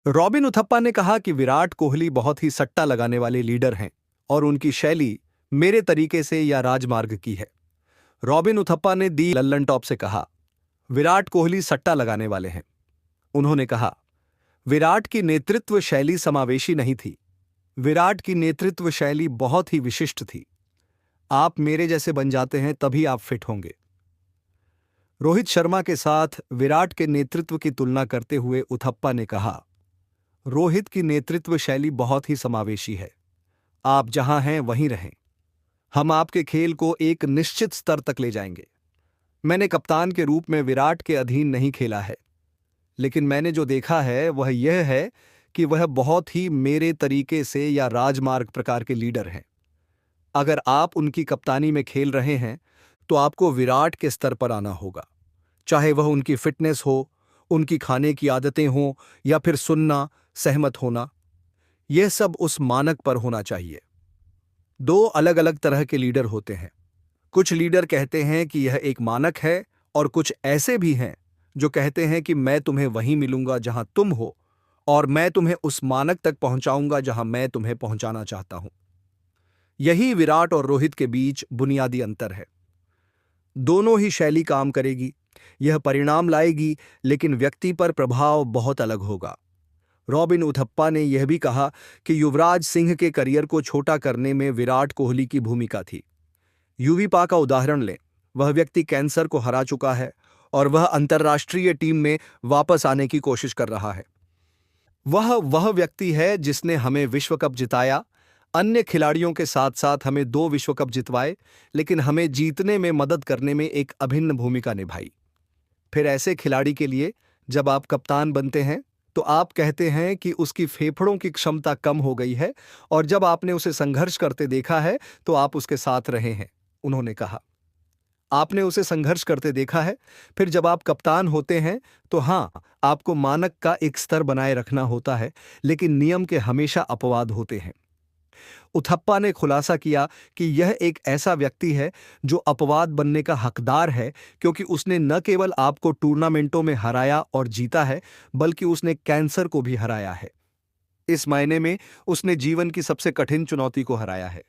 Robin Uthappa ने कहा कि विराट कोहली बहुत ही सट्टा लगाने वाले लीडर हैं और उनकी शैली मेरे तरीके से या राजमार्ग की है। रॉबिन उथप्पा ने दी लल्लन टॉप से कहा, विराट कोहली सट्टा लगाने वाले हैं। उन्होंने कहा, विराट की नेतृत्व शैली समावेशी नहीं थी। विराट की नेतृत्व शैली बहुत ही विशिष्ट थी। आप मेरे जैसे बन जाते हैं तभी आप फिट होंगे। रोहित शर्मा के साथ विराट के नेतृत्व की तुलना करते हुए उथप्पा ने कहा, रोहित की नेतृत्व शैली बहुत ही समावेशी है। आप जहां हैं वहीं रहें। हम आपके खेल को एक निश्चित स्तर तक ले जाएंगे। मैंने कप्तान के रूप में विराट के अधीन नहीं खेला है, लेकिन मैंने जो देखा है वह यह है कि वह बहुत ही मेरे तरीके से या राजमार्ग प्रकार के लीडर हैं। अगर आप उनकी कप्तानी में खेल रहे हैं तो आपको विराट के स्तर पर आना होगा, चाहे वह उनकी फिटनेस हो, उनकी खाने की आदतें हों या फिर सुनना, सहमत होना। यह सब उस मानक पर होना चाहिए। दो अलग अलग तरह के लीडर होते हैं। कुछ लीडर कहते हैं कि यह एक मानक है और कुछ ऐसे भी हैं जो कहते हैं कि मैं तुम्हें वहीं मिलूंगा जहां तुम हो और मैं तुम्हें उस मानक तक पहुंचाऊंगा जहां मैं तुम्हें पहुंचाना चाहता हूं। यही विराट और रोहित के बीच बुनियादी अंतर है। दोनों ही शैली काम करेगी, यह परिणाम लाएगी, लेकिन व्यक्ति पर प्रभाव बहुत अलग होगा। रॉबिन उथप्पा ने यह भी कहा कि युवराज सिंह के करियर को छोटा करने में विराट कोहली की भूमिका थी। यूवीपा का उदाहरण लें। वह व्यक्ति कैंसर को हरा चुका है और वह अंतर्राष्ट्रीय टीम में वापस आने की कोशिश कर रहा है। वह व्यक्ति है जिसने हमें विश्व कप जिताया, अन्य खिलाड़ियों के साथ साथ हमें 2 विश्व कप जितवाए, लेकिन हमें जीतने में मदद करने में एक अभिन्न भूमिका निभाई। फिर ऐसे खिलाड़ी के लिए जब आप कप्तान बनते हैं तो आप कहते हैं कि उसकी फेफड़ों की क्षमता कम हो गई है, और जब आपने उसे संघर्ष करते देखा है तो आप उसके साथ रहे हैं। उन्होंने कहा, आपने उसे संघर्ष करते देखा है। फिर जब आप कप्तान होते हैं तो हां, आपको मानक का एक स्तर बनाए रखना होता है, लेकिन नियम के हमेशा अपवाद होते हैं। उथप्पा ने खुलासा किया कि यह एक ऐसा व्यक्ति है जो अपवाद बनने का हकदार है, क्योंकि उसने न केवल आपको टूर्नामेंटों में हराया और जीता है, बल्कि उसने कैंसर को भी हराया है। इस मायने में उसने जीवन की सबसे कठिन चुनौती को हराया है।